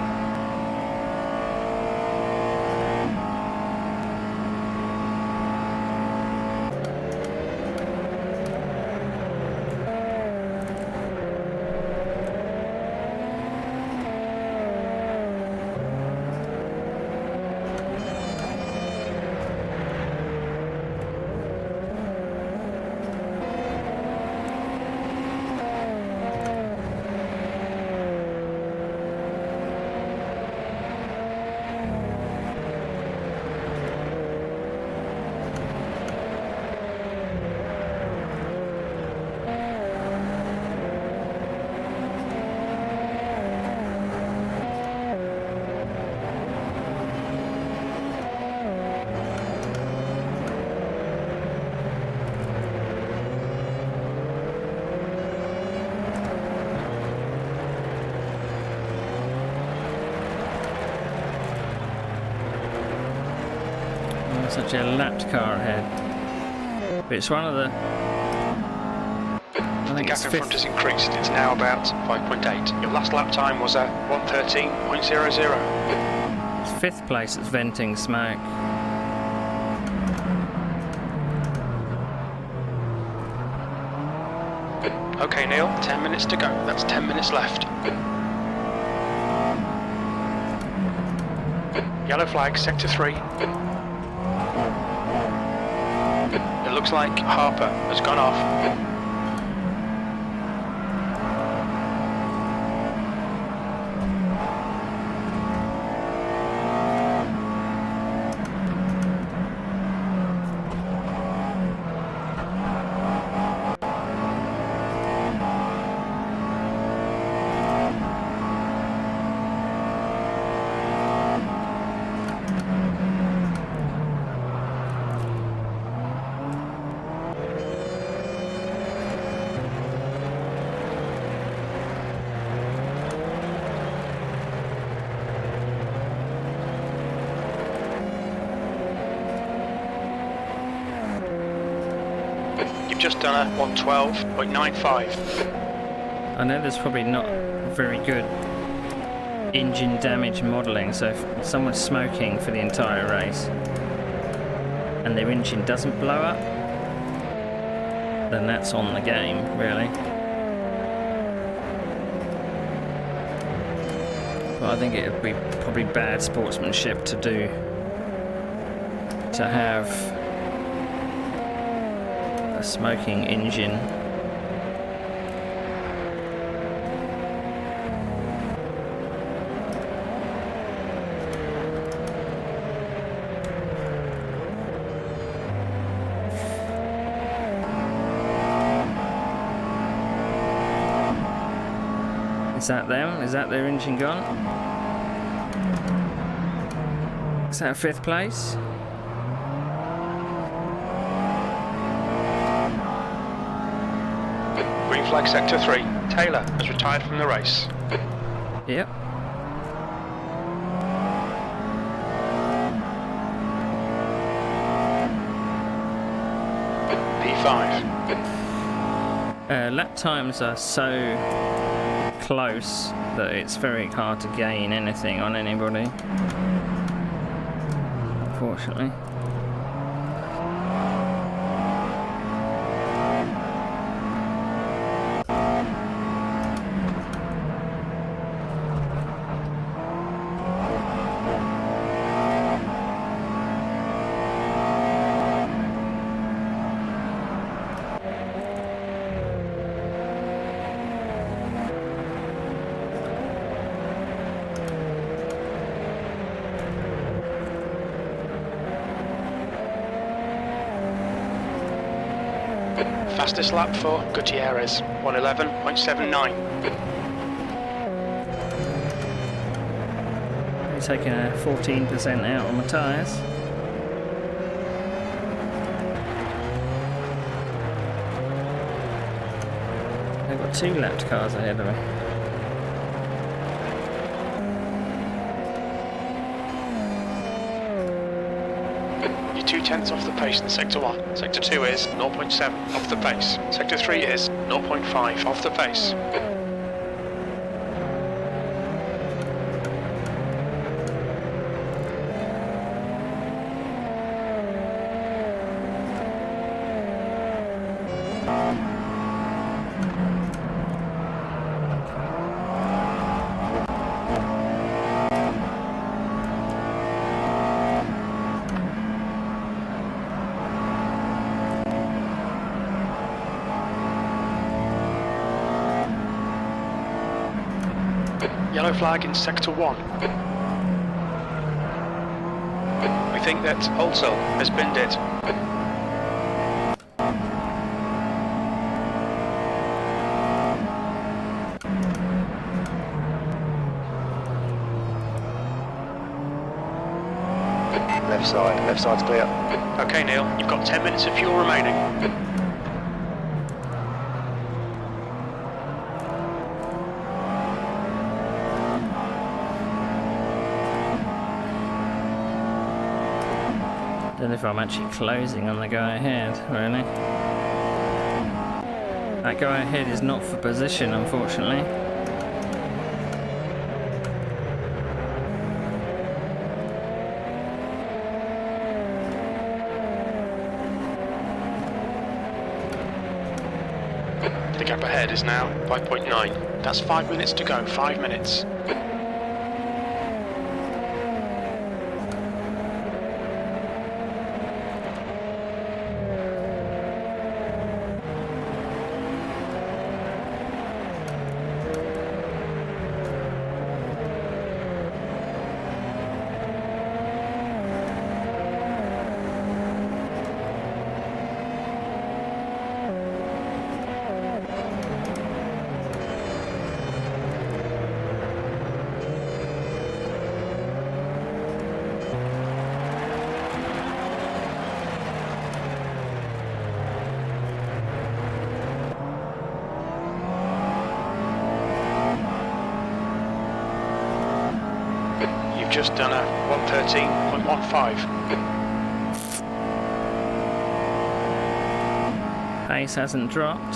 Such a lapped car ahead. But it's one of the... I The think gap it's in fifth. front has increased. It's now about 5.8. Your last lap time was at 113.00. It's fifth place that's venting smoke. Okay Neil, 10 minutes to go. That's 10 minutes left. Yellow flag, sector 3. It looks like Harper has gone off. You've just done a 112.95. I know there's probably not very good engine damage modelling. So if someone's smoking for the entire race and their engine doesn't blow up, then that's on the game, really. But I think it would be probably bad sportsmanship to have a smoking engine. Is that them? Is that their engine gone? Is that 5th place? Green flag sector 3. Taylor has retired from the race. Yep. P5. Lap times are so close that it's very hard to gain anything on anybody, unfortunately. Fastest lap for Gutierrez, 111.79. We're taking a 14% out on the tyres. They've got 2 lapped cars ahead of me. You're 2/10 off the pace in sector 1. Sector 2 is 0.7 off the pace. Sector 3 is 0.5 off the pace. Yellow flag in sector 1. We think that Holzel has binned it. Left side's clear. Okay, Neil, you've got 10 minutes of fuel remaining. I don't know if I'm actually closing on the guy ahead, really. That guy ahead is not for position, unfortunately. The gap ahead is now 5.9. That's 5 minutes to go, 5 minutes. Just done a 113.15. Pace hasn't dropped.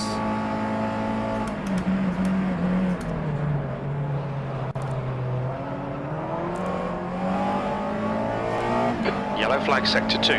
Yellow flag sector 2.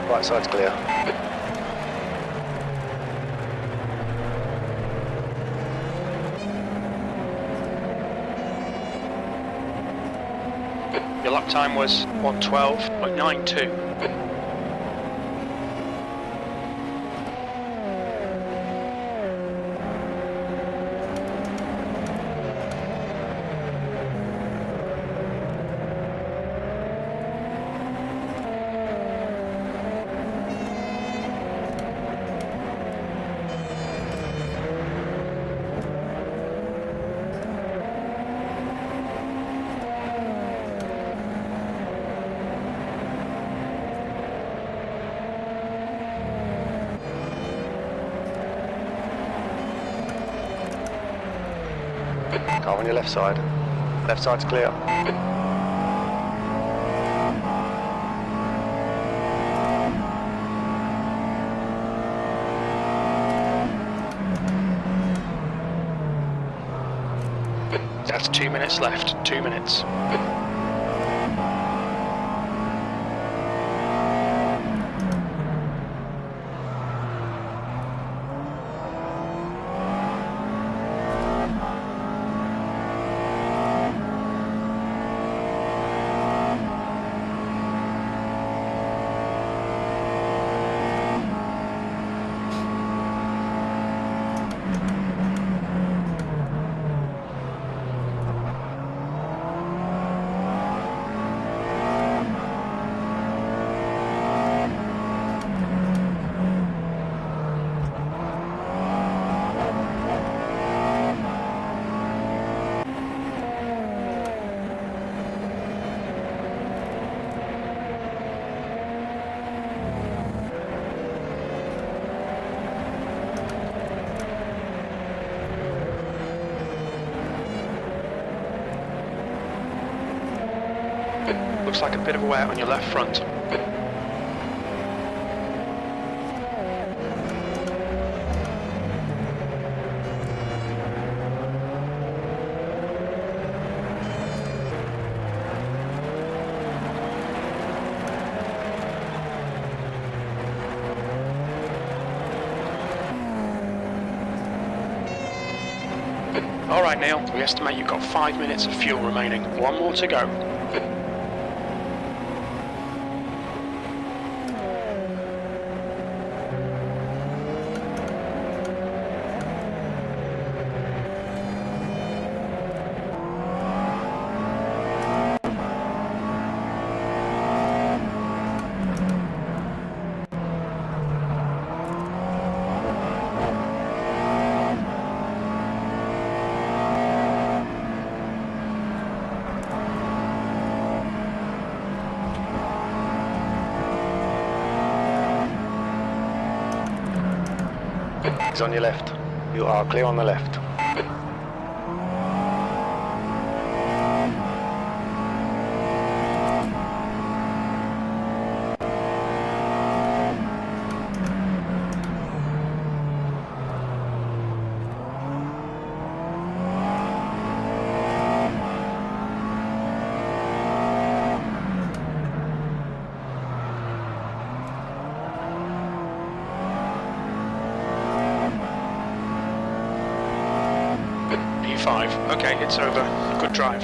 Right side's clear. Your lap time was 1:12.92. Car on your left side. Left side's clear. That's 2 minutes left. 2 minutes. Looks like a bit of a wear on your left front. All right, Neil, we estimate you've got 5 minutes of fuel remaining. One more to go. He's on your left. You are clear on the left. P5. Okay, it's over. Good drive.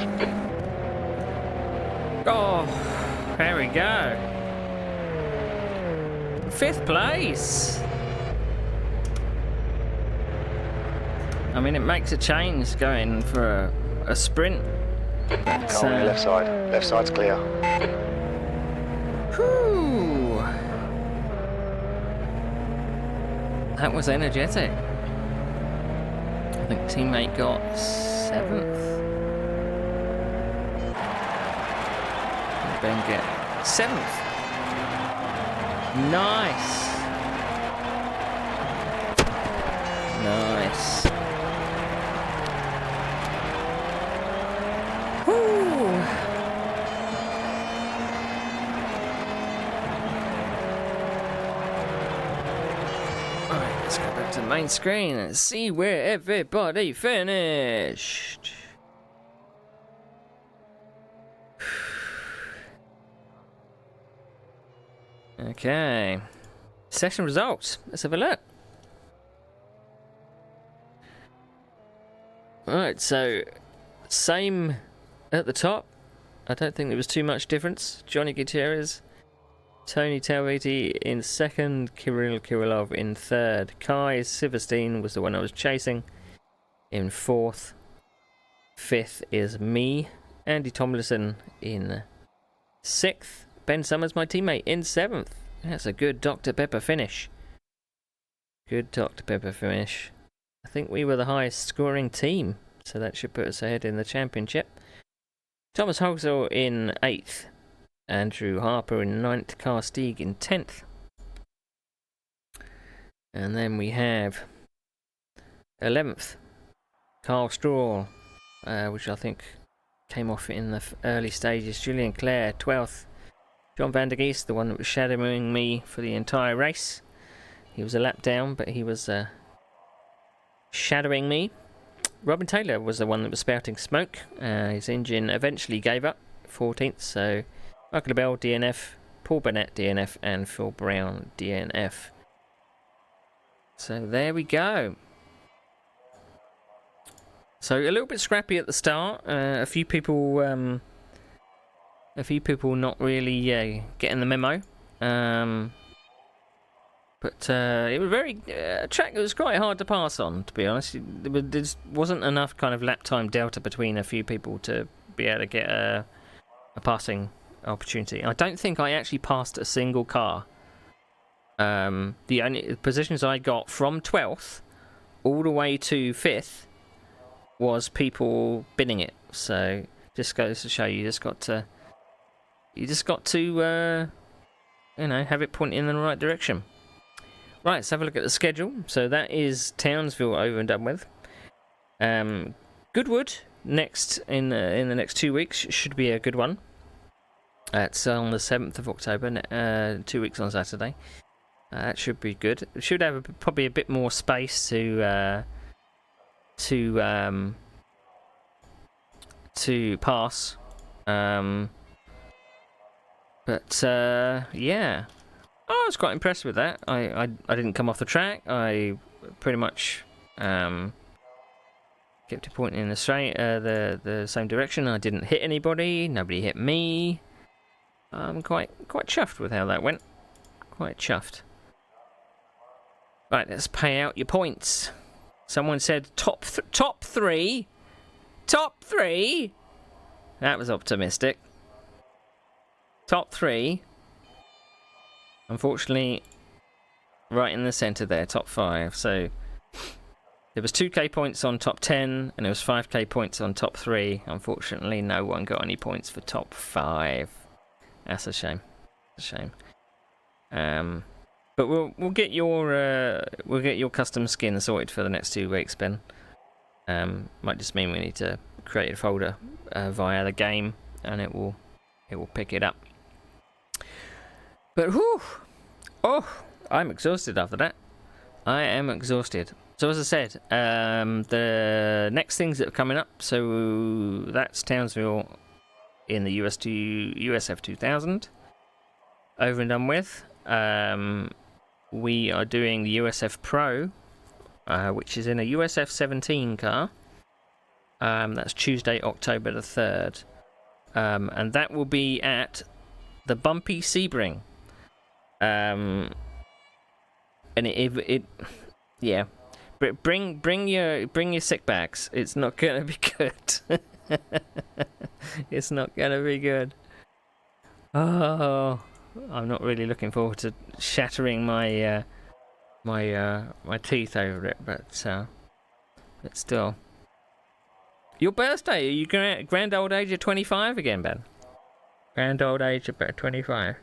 Oh, there we go. 5th place. I mean, it makes a change going for a sprint. But, Car on your left side. Left side's clear. Whew. That was energetic. I think teammate got 7th. Ben get 7th. Nice. Nice. Woo. Alright, let's go back to the main screen and see where everybody finished. Okay. Session results. Let's have a look. Alright, so same at the top. I don't think there was too much difference. Johnny Gutierrez, Tony Talviti in 2nd, Kirill Kirillov in 3rd. Kai Silverstein was the one I was chasing in 4th. 5th is me. Andy Tomlinson in 6th. Ben Summers, my teammate, in 7th. That's a good Dr. Pepper finish. Good Dr. Pepper finish. I think we were the highest scoring team, so that should put us ahead in the championship. Thomas Hogsell in 8th. Andrew Harper in 9th. Carl Stieg in 10th. And then we have 11th. Carl Straw, which I think came off in the early stages. Julian Clare, 12th. John van der Geest, the one that was shadowing me for the entire race. He was a lap down, but he was shadowing me. Robin Taylor was the one that was spouting smoke. His engine eventually gave up, 14th. So Michael LaBelle, DNF, Paul Burnett, DNF, and Phil Brown, DNF. So there we go. So a little bit scrappy at the start. A few people not really getting the memo. But it was a track that was quite hard to pass on, to be honest. There wasn't enough kind of lap time delta between a few people to be able to get a passing opportunity. I don't think I actually passed a single car. The only positions I got from 12th all the way to 5th was people binning it. So just goes to show you just got to have it pointing in the right direction. Right, let's have a look at the schedule. So that is Townsville over and done with. Goodwood next in the next 2 weeks should be a good one. It's on the 7th of October, 2 weeks on Saturday. That should be good. It should have probably a bit more space to pass. Yeah. I was quite impressed with that. I didn't come off the track. I pretty much kept it pointing in the same direction. I didn't hit anybody. Nobody hit me. I'm quite chuffed with how that went. Quite chuffed. Right, let's pay out your points. Someone said top three. Top 3. That was optimistic. Top 3. Unfortunately, right in the centre there, top 5. So there was 2k points on top 10, and there was 5k points on top 3. Unfortunately, no one got any points for top 5. That's a shame. It's a shame. But we'll get your custom skin sorted for the next 2 weeks, Ben. Might just mean we need to create a folder via the game, and it will pick it up. But whew, I'm exhausted after that. I am exhausted. So as I said, the next things that are coming up. So that's Townsville in the USF2000. Over and done with. We are doing the USF Pro, which is in a USF17 car. That's Tuesday, October the 3rd. And that will be at the Bumpy Sebring. And yeah. Bring your sick bags. It's not gonna be good. It's not gonna be good. Oh, I'm not really looking forward to shattering my my teeth over it, but still. Your birthday? Are you grand old age of 25 again, Ben? Grand old age of 25.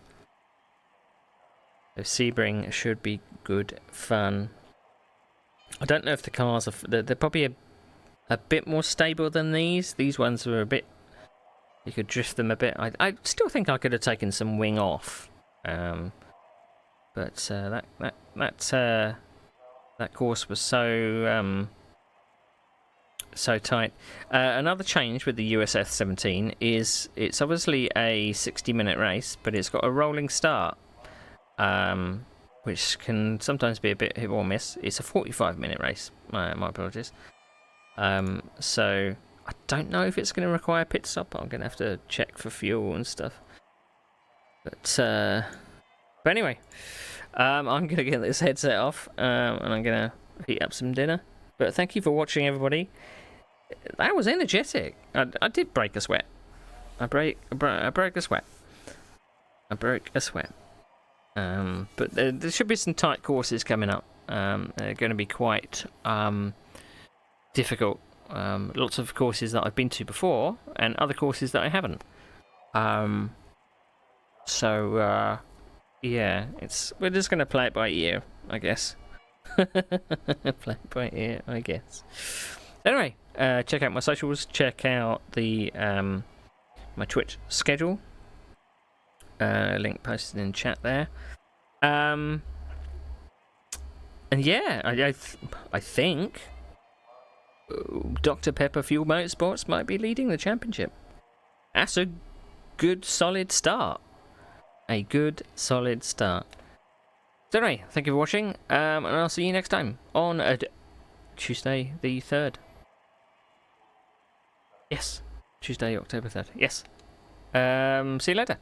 So Sebring should be good fun. I don't know if the cars are... They're probably a bit more stable than these. These ones were a bit... You could drift them a bit. I still think I could have taken some wing off. But that course was so tight. Another change with the USF2000 is it's obviously a 60-minute race, but it's got a rolling start, which can sometimes be a bit hit or miss. It's a 45-minute race. My apologies. So I don't know if it's going to require pit stop. I'm going to have to check for fuel and stuff. But anyway, I'm going to get this headset off, and I'm going to heat up some dinner. But thank you for watching, everybody. That was energetic. I did break a sweat. I broke a sweat. I broke a sweat. But there should be some tight courses coming up. They're going to be quite difficult. Lots of courses that I've been to before, and other courses that I haven't. So yeah, we're just going to play it by ear, I guess. Play it by ear, I guess. Anyway, check out my socials. Check out the my Twitch schedule. Link posted in chat there. And yeah, I think Dr. Pepper Fuel Motorsports might be leading the championship. That's a good, solid start. A good, solid start. So anyway, thank you for watching, and I'll see you next time on Tuesday the 3rd. Yes, Tuesday, October 3rd. Yes. See you later.